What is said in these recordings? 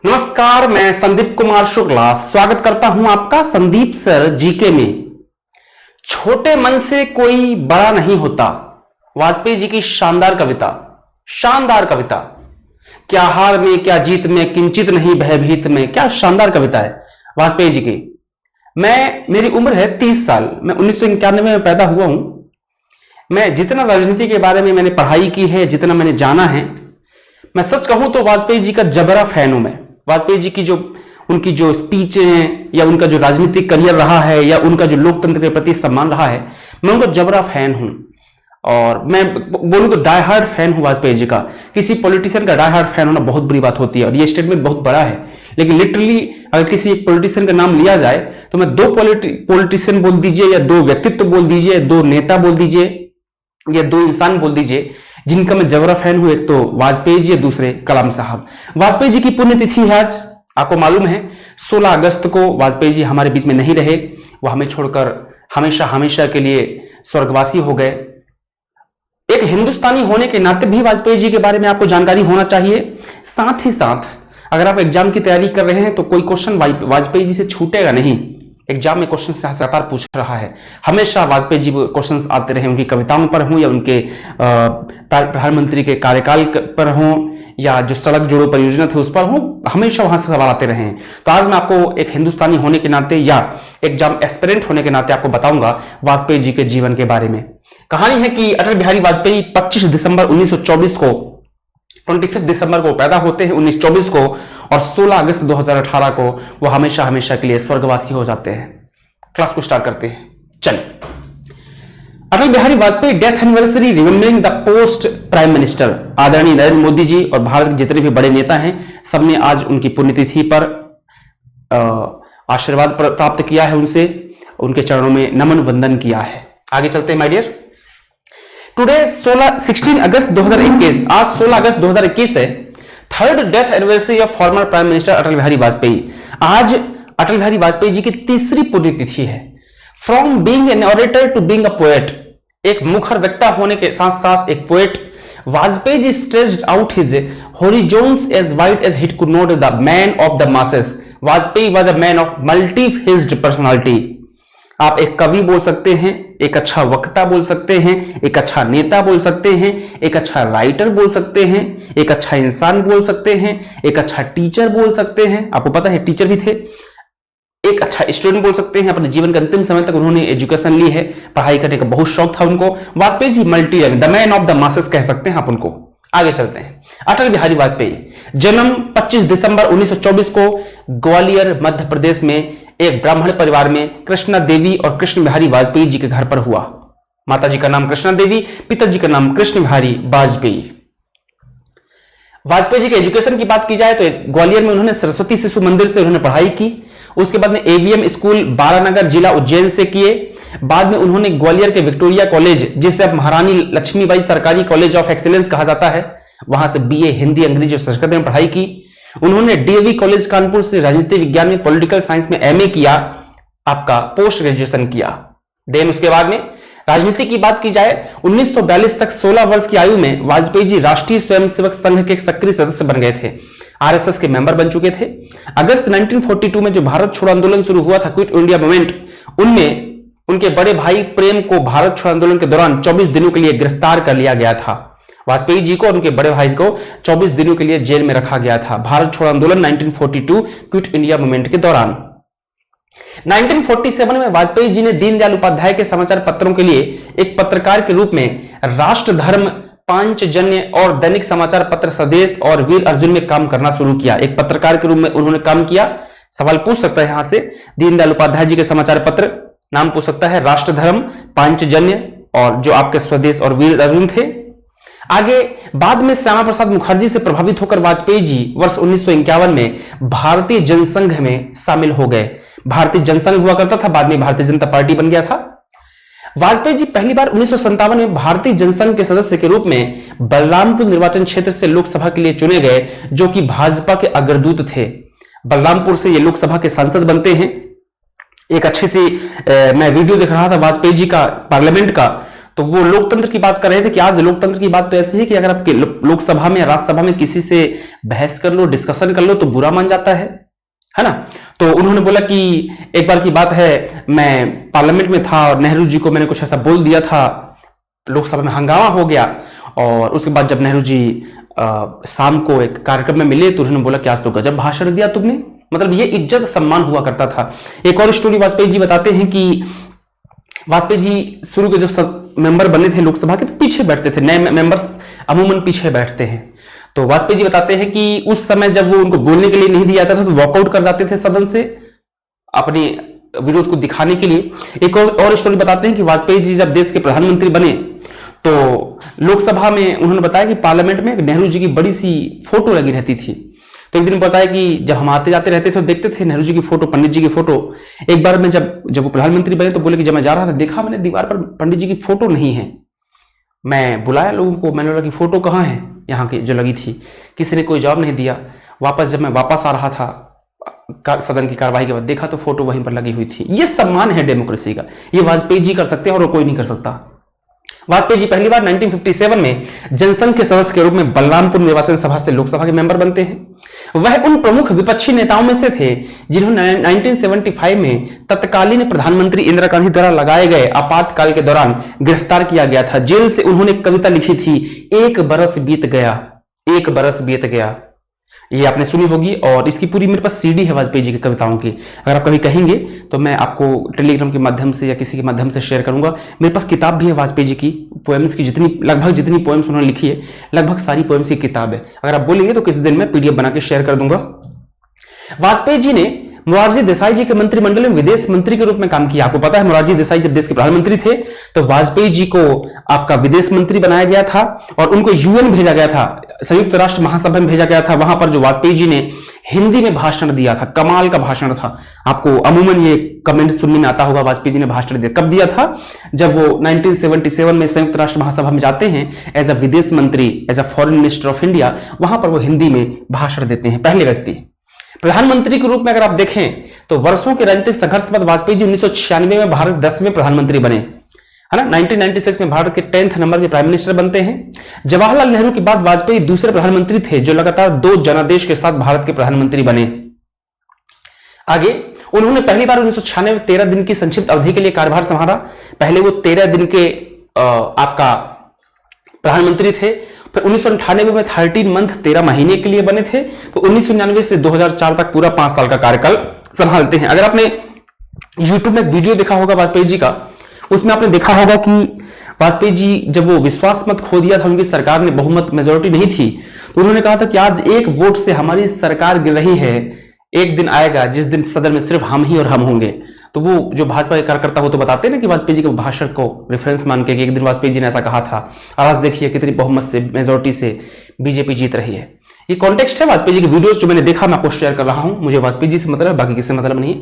नमस्कार, मैं संदीप कुमार शुक्ला स्वागत करता हूं आपका संदीप सर जीके में। छोटे मन से कोई बड़ा नहीं होता, वाजपेयी जी की शानदार कविता। शानदार कविता। क्या हार में क्या जीत में किंचित नहीं भयभीत में, क्या शानदार कविता है वाजपेयी जी की। मेरी उम्र है 30 साल। मैं 1991 में पैदा हुआ हूं। मैं जितना राजनीति के बारे में मैंने पढ़ाई की है, जितना मैंने जाना है, मैं सच कहूं तो वाजपेयी जी का जबरा फैन हूं मैं। वाजपेयी जी की उनकी जो स्पीच हैं या उनका जो राजनीतिक करियर रहा है या उनका जो लोकतंत्र के प्रति सम्मान रहा है, मैं उनका जबरा फैन हूं। और मैं बोलूं तो डाई हार्ड फैन हूं वाजपेयी जी का। किसी पॉलिटिशियन का डाई हार्ड फैन होना बहुत बुरी बात होती है और ये स्टेटमेंट बहुत बड़ा है, लेकिन लिटरली अगर किसी एक पॉलिटिशियन का नाम लिया जाए तो मैं दो पॉलिटिशियन बोल दीजिए या दो व्यक्तित्व बोल दीजिए, दो नेता बोल दीजिए या दो इंसान बोल दीजिए जिनका मैं जबरा फैन हूं। एक तो वाजपेयी जी, दूसरे कलाम साहब। वाजपेयी जी की पुण्यतिथि है आज, आपको मालूम है 16 अगस्त को वाजपेयी जी हमारे बीच में नहीं रहे। वो हमें छोड़कर हमेशा हमेशा के लिए स्वर्गवासी हो गए। एक हिंदुस्तानी होने के नाते भी वाजपेयी जी के बारे में आपको जानकारी होना चाहिए। साथ ही साथ अगर आप एग्जाम की तैयारी कर रहे हैं तो कोई क्वेश्चन वाजपेयी जी से छूटेगा नहीं। एग्जाम में क्वेश्चन लगातार पूछ रहा है, हमेशा वाजपेयी जी क्वेश्चंस आते रहे, उनकी कविताओं पर हों या उनके प्रधानमंत्री के कार्यकाल पर हों या जो सड़क जोड़ो परियोजना थी उस पर हों, हमेशा वहां से सवाल आते रहे हैं। तो आज मैं आपको एक हिंदुस्तानी होने के नाते या एग्जाम एस्पिरेंट होने के नाते आपको बताऊंगा वाजपेयी जी के जीवन के बारे में। कहानी है कि अटल बिहारी वाजपेयी 25 दिसंबर 1924 को 25 दिसंबर को पैदा होते हैं 1924 को, और 16 अगस्त 2018 को वो हमेशा हमेशा के लिए स्वर्गवासी हो जाते हैं। क्लास को स्टार्ट करते हैं, चलिए। Atal Bihari Vajpayee death anniversary remembering the post prime minister. आदरणीय नरेंद्र मोदी जी और भारत के जितने भी बड़े नेता हैं सबने आज उनकी पुण्यतिथि पर आशीर्वाद प्राप्त किया है, उनसे उनके चरणों में नमन वंदन किया है। आगे चलते हैं माय डियर। टुडे 16 अगस्त 2021, आज 16 अगस्त 2021 है। Third death anniversary of former prime minister Atal Bihari Vajpayee. आज अटल बिहारी वाजपेयी जी की तीसरी पुण्यतिथि है। From being an orator to being a poet, एक मुखर वक्ता होने के साथ साथ एक poet, Vajpayee ji stretched out his horizons as wide as it could not the man of the masses. Vajpayee was a man of multi faced personality. आप एक कवि बोल सकते हैं, एक अच्छा वक्ता बोल सकते हैं, एक अच्छा नेता बोल सकते हैं, एक अच्छा राइटर बोल सकते हैं, एक अच्छा इंसान बोल सकते हैं, एक अच्छा टीचर बोल सकते हैं। आपको पता है टीचर भी थे। एक अच्छा स्टूडेंट बोल सकते हैं। अपने जीवन के अंतिम समय तक उन्होंने एजुकेशन ली है, पढ़ाई करने का बहुत शौक था उनको। Vajpayee ji multi, the man of the masses कह सकते हैं आप उनको। आगे चलते हैं। अटल बिहारी वाजपेयी जन्म 25 दिसंबर 1924 को ग्वालियर मध्य प्रदेश में एक ब्राह्मण परिवार में कृष्णा देवी और कृष्ण बिहारी वाजपेयी जी के घर पर हुआ। माता जी का नाम कृष्णा देवी, पिताजी का नाम कृष्ण बिहारी वाजपेयी। वाजपेयी जी के एजुकेशन की बात की जाए तो ग्वालियर में उन्होंने सरस्वती शिशु मंदिर से उन्होंने पढ़ाई की। उसके बाद में एवीएम स्कूल बारानगर जिला उज्जैन से किए। बाद में उन्होंने ग्वालियर के विक्टोरिया कॉलेज, जिसे अब महारानी लक्ष्मीबाई सरकारी कॉलेज ऑफ एक्सीलेंस कहा जाता है, वहां से बीए हिंदी अंग्रेजी और संस्कृत में पढ़ाई की। उन्होंने डीएवी कॉलेज कानपुर से राजनीति विज्ञान में पॉलिटिकल साइंस में एमए किया, आपका पोस्ट ग्रेजुएशन किया। देन उसके बाद में राजनीति की बात की जाए 1942 तक 16 वर्ष की आयु में वाजपेयी जी राष्ट्रीय स्वयंसेवक संघ के एक सक्रिय सदस्य बन गए थे। आरएसएस के मेंबर बन चुके थे। अगस्त 1942 में जो भारत छोड़ो आंदोलन शुरू हुआ था, क्विट इंडिया मूवमेंट, उनमें उनके बड़े भाई प्रेम को भारत छोड़ो आंदोलन के दौरान 24 दिनों के लिए गिरफ्तार कर लिया गया था। वाजपेयी जी को और उनके बड़े भाई को 24 दिनों के लिए जेल में रखा गया था भारत छोड़ो आंदोलन 1942 क्विट इंडिया मूवमेंट के दौरान। 1947 में वाजपेयी जी ने दीनदयाल उपाध्याय के समाचार पत्रों के लिए एक पत्रकार के रूप में राष्ट्र धर्म, पांचजन्य और दैनिक समाचार पत्र स्वदेश और वीर अर्जुन में काम करना शुरू किया। एक पत्रकार के रूप में उन्होंने काम किया। सवाल पूछ सकता है यहां से, दीनदयाल उपाध्याय जी के समाचार पत्र, नाम पूछ सकता है राष्ट्र धर्म, पांचजन्य और जो आपके स्वदेश और वीर अर्जुन थे। आगे बाद में श्यामा प्रसाद मुखर्जी से प्रभावित होकर वाजपेयी जी वर्ष 1951 में भारतीय जनसंघ में शामिल हो गए। भारतीय जनसंघ हुआ करता था, बाद में भारतीय जनता पार्टी बन गया था। वाजपेयी जी पहली बार 1957 में भारतीय जनसंघ के सदस्य के रूप में बलरामपुर निर्वाचन क्षेत्र से लोकसभा के लिए चुने गए, जो कि भाजपा के अग्रदूत थे। बलरामपुर से ये लोकसभा के सांसद बनते हैं। एक अच्छी सी मैं वीडियो देख रहा था वाजपेयी जी का पार्लियामेंट का, तो वो लोकतंत्र की बात कर रहे थे कि आज लोकतंत्र की बात तो ऐसी है कि अगर आप लोकसभा में या राज्यसभा में किसी से बहस कर लो, डिस्कशन कर लो तो बुरा मान जाता है ना। तो उन्होंने बोला कि एक बार की बात है, मैं पार्लियामेंट में था और नेहरू जी को मैंने कुछ ऐसा बोल दिया था, लोकसभा में हंगामा हो गया और उसके बाद जब नेहरू जी शाम को एक कार्यक्रम में मिले तो उन्होंने बोला कि आज तो गजब भाषण दिया तुमने। मतलब ये इज्जत सम्मान हुआ करता था। एक और स्टोरी वाजपेयी जी बताते हैं कि वाजपेयी जी शुरू के जब सब मेंबर बने थे लोकसभा के तो पीछे बैठते थे, नए मेंबर्स अमूमन पीछे बैठते हैं। तो वाजपेयी जी बताते हैं कि उस समय जब वो उनको बोलने के लिए नहीं दिया जाता था तो वॉकआउट कर जाते थे सदन से अपने विरोध को दिखाने के लिए। एक और स्टोरी बताते हैं कि वाजपेयी जी जब देश के प्रधानमंत्री बने तो लोकसभा में उन्होंने बताया कि पार्लियामेंट में नेहरू जी की बड़ी सी फोटो लगी रहती थी। तो एक दिन बताया कि जब हम आते जाते रहते थे तो देखते थे नेहरू जी की फोटो, पंडित जी की फोटो। एक बार मैं जब वो प्रधानमंत्री बने तो बोले कि जब मैं जा रहा था देखा मैंने दीवार पर पंडित जी की फोटो नहीं है। मैं बुलाया लोगों को, मैंने बोला कि फोटो कहाँ है यहाँ की जो लगी थी, किसी ने कोई जवाब नहीं दिया। जब मैं वापस आ रहा था सदन की कार्रवाई के बाद देखा तो फोटो वहीं पर लगी हुई थी। ये सम्मान है डेमोक्रेसी का, ये वाजपेयी जी कर सकते हैं और कोई नहीं कर सकता। वाजपेयी जी पहली बार 1957 में जनसंघ के सदस्य के रूप में बलरामपुर निर्वाचन सभा से लोकसभा के मेंबर बनते हैं। वह उन प्रमुख विपक्षी नेताओं में से थे जिन्होंने 1975 में तत्कालीन प्रधानमंत्री इंदिरा गांधी द्वारा लगाए गए आपातकाल के दौरान गिरफ्तार किया गया था। जेल से उन्होंने कविता लिखी थी, एक बरस बीत गया, एक बरस बीत गया। ये आपने सुनी होगी और इसकी पूरी मेरे पास सीडी है वाजपेयी जी की कविताओं की। अगर आप कभी कहेंगे तो मैं आपको टेलीग्राम के माध्यम से या किसी के माध्यम से शेयर करूंगा। मेरे पास किताब भी है वाजपेयी जी की पोएम्स की, लगभग जितनी पोएम्स उन्होंने लिखी है लगभग सारी पोएम्स की किताब है। अगर आप बोलेंगे तो किसी दिन मैं पीडीएफ बना के शेयर कर दूंगा। वाजपेयी जी ने मोरारजी देसाई जी के मंत्रिमंडल में विदेश मंत्री के रूप में काम किया। आपको पता है मोरारजी देसाई जब देश के प्रधानमंत्री थे तो वाजपेयी जी को आपका विदेश मंत्री बनाया गया था और उनको यूएन भेजा गया था, संयुक्त राष्ट्र महासभा में भेजा गया था। वहां पर जो वाजपेयी जी ने हिंदी में भाषण दिया था, कमाल का भाषण था। आपको अमूमन ये कमेंट सुनने में आता होगा वाजपेयी जी ने भाषण दिया। कब दिया था? जब वो 1977 में संयुक्त राष्ट्र महासभा में जाते हैं एज अ विदेश मंत्री, as a foreign minister of India, वहां पर वो हिंदी में भाषण देते हैं, पहले व्यक्ति। प्रधानमंत्री के रूप में अगर आप देखें तो वर्षों के राजनीतिक संघर्ष के बाद वाजपेयी जी 1996 में भारत 10वें प्रधानमंत्री बने, है ना। 1996 में भारत के 10th नंबर के प्राइम मिनिस्टर बनते हैं। जवाहरलाल नेहरू के बाद वाजपेयी दूसरे प्रधानमंत्री थे जो लगातार 2 जनादेश के साथ भारत के प्रधानमंत्री बने। आगे उन्होंने पहली बार 1996 में 13 दिन की संक्षिप्त अवधि के लिए कार्यभार संभाला। पहले वो 13 दिन के आपका प्रधानमंत्री थे। फिर 1998 में 13 मंथ 13 महीने के लिए बने थे। तो 1999 से 2004 तक पूरा 5 साल का कार्यकाल संभालते हैं। अगर आपने YouTube में एक वीडियो देखा होगा वाजपेयी जी का, उसमें आपने देखा होगा कि वाजपेयी जी जब वो विश्वास मत खो दिया था, उनकी सरकार ने बहुमत मेजोरिटी नहीं थी, तो उन्होंने कहा था कि आज एक वोट से हमारी सरकार गिर रही है, एक दिन आएगा जिस दिन सदन में सिर्फ हम ही और हम होंगे। तो वो जो भाजपा के कार्यकर्ता हो तो बताते हैं ना कि वाजपेयी जी के भाषण को रेफरेंस मान के एक दिन वाजपेयी जी ने ऐसा कहा था। और आज देखिए कितनी बहुमत से, मेजोरिटी से बीजेपी जीत रही है। ये कॉन्टेक्स्ट है वाजपेयी जी की वीडियोस जो मैंने देखा, मैं आपको शेयर कर रहा हूं। मुझे वाजपेयी जी से मतलब है, बाकी किसी से मतलब नहीं।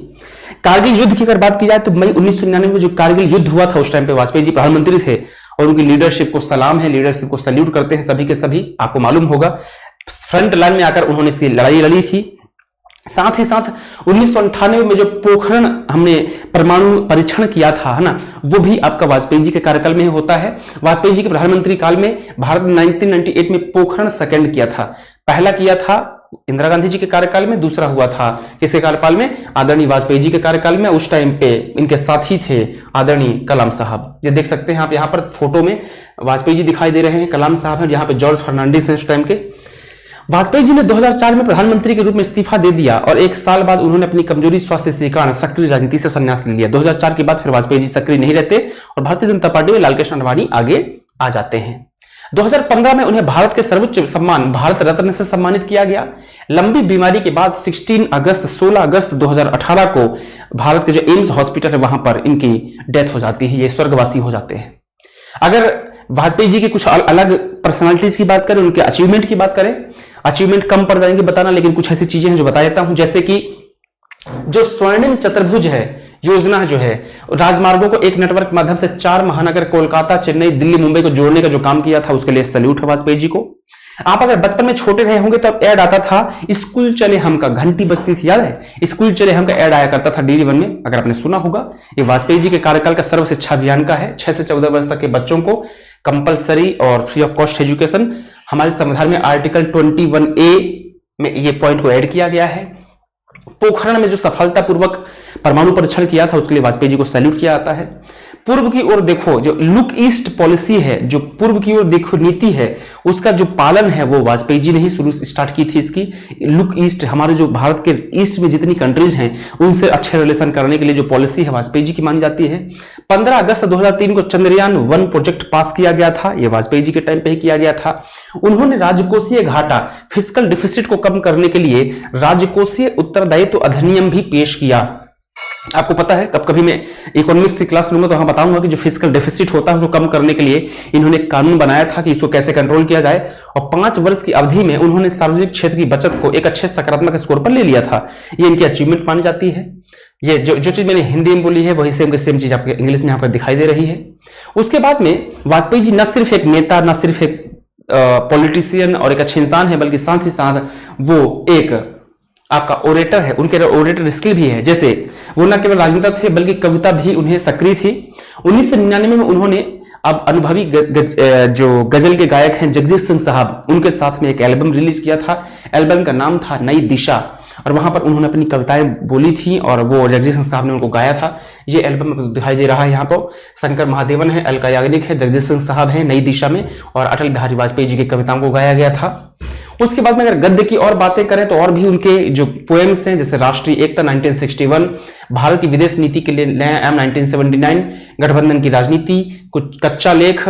कारगिल युद्ध की अगर बात की जाए तो मई 1999 में जो कारगिल युद्ध हुआ था उस टाइम पे वाजपेयी जी प्रधानमंत्री थे और उनकी लीडरशिप को सलाम है, लीडरशिप को सल्यूट करते हैं सभी के सभी। आपको मालूम होगा फ्रंट लाइन में आकर उन्होंने इसकी लड़ाई लड़ी थी। साथ ही साथ 1998 में जो पोखरण हमने परमाणु परीक्षण किया था, है ना, वो भी आपका वाजपेयी जी के कार्यकाल में ही होता है। वाजपेयी जी के प्रधानमंत्री काल में भारत ने 1998 में पोखरण सेकंड किया था। पहला किया था इंदिरा गांधी जी के कार्यकाल में, दूसरा हुआ था किसके कार्यकाल में? आदरणीय वाजपेयी जी के कार्यकाल में। उस टाइम पे इनके साथी थे आदरणीय कलाम साहब। ये देख सकते हैं आप यहाँ पर फोटो में वाजपेयी जी दिखाई दे रहे हैं, कलाम साहब हैं, यहाँ पे जॉर्ज फर्नांडिस हैं उस टाइम के। वाजपेयी जी ने 2004 में प्रधानमंत्री के रूप में इस्तीफा दे दिया और 1 साल बाद उन्होंने अपनी कमजोरी स्वास्थ्य स्थिति के कारण सक्रिय राजनीति से संन्यास ले लिया। 2004 के बाद फिर वाजपेयी जी सक्रिय नहीं रहते और भारतीय जनता पार्टी में लालकृष्ण आडवाणी आगे आ जाते हैं। 2015 में उन्हें भारत के सर्वोच्च सम्मान भारत रत्न से सम्मानित किया गया। लंबी बीमारी के बाद 16 अगस्त 2018 को भारत के जो एम्स हॉस्पिटल है वहां पर इनकी डेथ हो जाती है, ये स्वर्गवासी हो जाते हैं। अगर वाजपेयी जी की कुछ अलग पर्सनालिटीज की बात करें, उनके अचीवमेंट की बात करें, अचीवमेंट कम पड़ जाएंगे बताना, लेकिन कुछ ऐसी चीजें हैं जो बता देता हूं। जैसे कि जो स्वर्णिम चतुर्भुज है योजना जो है, राजमार्गों को एक नेटवर्क के माध्यम से 4 महानगर कोलकाता, चेन्नई, दिल्ली, मुंबई को जोड़ने का जो काम किया था, उसके लिए सैल्यूट है वाजपेयी जी को। आप अगर बचपन में छोटे रहे होंगे तो अब ऐड आता था स्कूल चले हम का, घंटी बजती थी, याद है स्कूल चले हम का ऐड आया करता था DD1 में, अगर आपने सुना होगा। ये वाजपेयी जी के कार्यकाल का सर्व शिक्षा अभियान का है। 6 से 14 वर्ष तक के बच्चों को कंपलसरी और फ्री ऑफ कॉस्ट एजुकेशन, हमारे संविधान में आर्टिकल 21A में ये पॉइंट को ऐड किया गया है। पोखरण में जो सफलतापूर्वक परमाणु परीक्षण किया था उसके लिए वाजपेयी जी को सैल्यूट किया जाता है। पूर्व की ओर देखो, जो लुक ईस्ट पॉलिसी है, जो पूर्व की ओर देखो नीति है, उसका जो पालन है वो वाजपेयी जी ने ही शुरू स्टार्ट की थी। इसकी लुक ईस्ट, हमारे जो भारत के ईस्ट में जितनी कंट्रीज हैं उनसे अच्छे रिलेशन करने के लिए जो पॉलिसी है वाजपेयी जी की मानी जाती है। 15 अगस्त 2003 को चंद्रयान-1 प्रोजेक्ट पास किया गया था, ये वाजपेयी जी के टाइम पे ही किया गया था। उन्होंने राजकोषीय घाटा, फिस्कल डिफिसिट को कम करने के लिए राजकोषीय उत्तरदायित्व अधिनियम भी पेश किया। आपको पता है, कभी मैं इकोनॉमिक्स की क्लास लूंगा तो वहां बताऊंगा कि जो फिस्कल डेफिसिट होता है उसको कम करने के लिए इन्होंने एक कानून बनाया था कि इसको कैसे कंट्रोल किया जाए, और 5 वर्ष की अवधि में उन्होंने सार्वजनिक क्षेत्र की बचत को एक अच्छे सकारात्मक स्कोर पर ले लिया था। ये इनकी अचीवमेंट मानी जाती है। ये जो चीज मैंने हिंदी में बोली है वही सेम चीज आपको इंग्लिश में यहाँ पर दिखाई दे रही है। उसके बाद में वाजपेयी जी न सिर्फ एक नेता, न सिर्फ एक पॉलिटिशियन और एक अच्छे इंसान है, बल्कि साथ ही साथ वो एक आपका ओरेटर है, उनके ओरेटर स्किल भी है। जैसे वो न केवल राजनेता थे बल्कि कविता भी उन्हें सक्रिय थी। 1999 में उन्होंने अब अनुभवी जो गजल के गायक हैं जगजीत सिंह साहब, उनके साथ में एक एल्बम रिलीज किया था। एल्बम का नाम था नई दिशा, और वहां पर उन्होंने अपनी कविताएं बोली थी और वो जगजीत सिंह साहब ने उनको गाया था। ये एल्बम दिखाई दे रहा है यहाँ पर। शंकर महादेवन है, अलका याग्निक है, जगजीत सिंह साहब है नई दिशा में, और अटल बिहारी वाजपेयी जी की कविताओं को गाया गया था। उसके बाद में अगर गद्य की और बातें करें तो और भी उनके जो पोएम्स हैं, जैसे राष्ट्रीय एकता 1961, भारत की विदेश नीति के लिए नया एम 1979, गठबंधन की राजनीति, कुछ कच्चा लेख,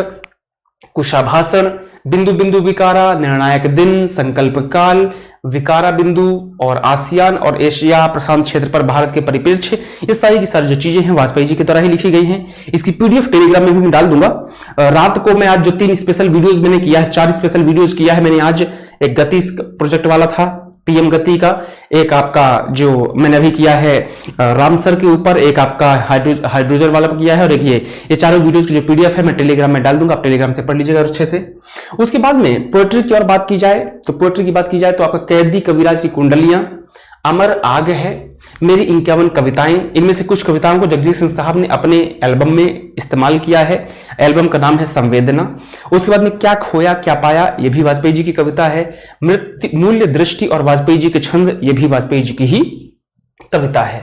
कुशाभाषण, बिंदु बिंदु विकारा, निर्णायक दिन, संकल्प काल, विकारा बिंदु, और आसियान और एशिया प्रशांत क्षेत्र पर भारत के परिप्रेक्ष्य, ये सारी की सारी जो चीजें हैं वाजपेयी जी की तरह ही लिखी गई हैं। इसकी PDF टेलीग्राम में भी मैं डाल दूंगा। रात को मैं आज जो 3 स्पेशल वीडियोस मैंने किया है, 4 स्पेशल वीडियोस किया है मैंने आज। एक गति प्रोजेक्ट वाला था PM गति का, एक आपका जो मैंने अभी किया है रामसर के ऊपर, एक आपका हाइड्रोजन वाला किया है, और एक ये चारों वीडियोस की जो PDF है मैं टेलीग्राम में डाल दूंगा, आप टेलीग्राम से पढ़ लीजिएगा अच्छे से। उसके बाद में पोएट्री की और बात की जाए तो पोएट्री की बात की जाए तो आपका कैदी कविराज की कुंडलियां, अमर आग है, मेरी 51 कविताएं, इनमें से कुछ कविताओं को जगजीत सिंह साहब ने अपने एल्बम में इस्तेमाल किया है। एल्बम का नाम है संवेदना। उसके बाद में क्या खोया क्या पाया, ये भी वाजपेयी जी की कविता है। मृत्यु मूल्य दृष्टि और वाजपेयी जी के छंद, ये भी वाजपेयी जी की ही कविता है।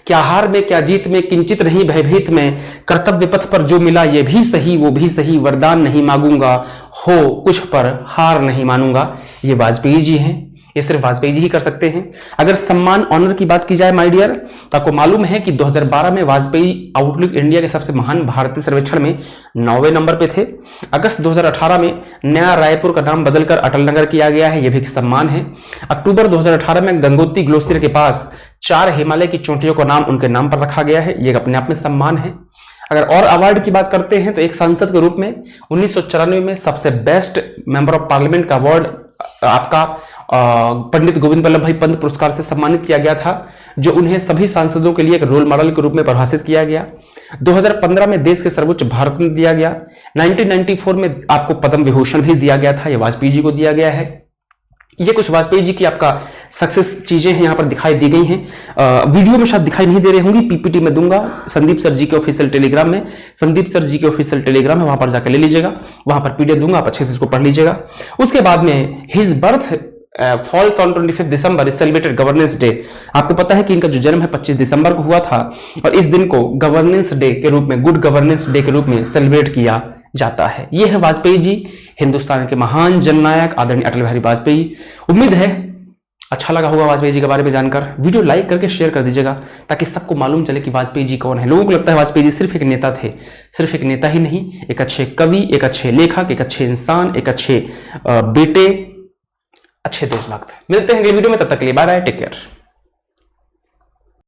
क्या हार में क्या जीत में, किंचित नहीं भयभीत में, कर्तव्य पथ पर जो मिला ये भी सही वो भी सही, वरदान नहीं मांगूंगा, हो कुछ पर हार नहीं मानूंगा, ये वाजपेयी जी हैं। ये सिर्फ वाजपेयी जी ही कर सकते हैं। अगर सम्मान ऑनर की बात की जाए माय डियर, तो आपको मालूम है कि 2012 में वाजपेयी आउटलुक इंडिया के सबसे महान भारतीय सर्वेक्षण में 9वें नंबर पे थे। अगस्त 2018 में नया रायपुर का नाम बदलकर अटल नगर किया गया है, यह भी एक सम्मान है। अक्टूबर 2018 में गंगोत्री ग्लेशियर के पास 4 हिमालय की चोटियों का नाम उनके नाम पर रखा गया है, यह अपने आप में सम्मान है। अगर और अवार्ड की बात करते हैं तो एक सांसद के रूप में 1994 में सबसे बेस्ट मेंबर ऑफ पार्लियामेंट का अवार्ड आपका पंडित गोविंद वल्लभ भाई पंत पुरस्कार से सम्मानित किया गया था, जो उन्हें सभी सांसदों के लिए एक रोल मॉडल के रूप में परिभाषित किया गया। 2015 में देश के सर्वोच्च भारत रत्न दिया गया। 1994 में आपको पद्म विभूषण भी दिया गया था, यह वाजपेयी जी को दिया गया है। ये कुछ वाजपेयी जी की आपका सक्सेस चीजें हैं, यहां पर दिखाई दी गई हैं। वीडियो में शायद दिखाई नहीं दे रही होंगी, PPT में दूंगा संदीप सर जी के ऑफिशियल टेलीग्राम में। संदीप सर जी के ऑफिशियल टेलीग्राम है, वहां पर जाकर ले लीजिएगा, वहां पर PDF दूंगा, आप अच्छे से इसको पढ़ लीजिएगा। उसके बाद में his birth falls on 25 December is celebrated governance day. आपको पता है कि इनका जो जन्म है 25 दिसंबर को हुआ था, और इस दिन को गवर्नेंस डे के रूप में, गुड गवर्नेंस डे के रूप में सेलिब्रेट किया जाता है। यह है वाजपेयी जी, हिंदुस्तान के महान जननायक आदरणीय अटल बिहारी वाजपेयी। उम्मीद है अच्छा लगा होगा वाजपेयी जी के बारे में जानकर। वीडियो लाइक करके शेयर कर दीजिएगा ताकि सबको मालूम चले कि वाजपेयी जी कौन है। लोगों को लगता है वाजपेयी जी सिर्फ एक नेता थे, सिर्फ एक नेता ही नहीं, एक अच्छे कवि, एक अच्छे लेखक, एक अच्छे इंसान, एक अच्छे बेटे, अच्छे देशभक्त। मिलते हैं अगले वीडियो में, तब तक के लिए बाय बाय, टेक केयर।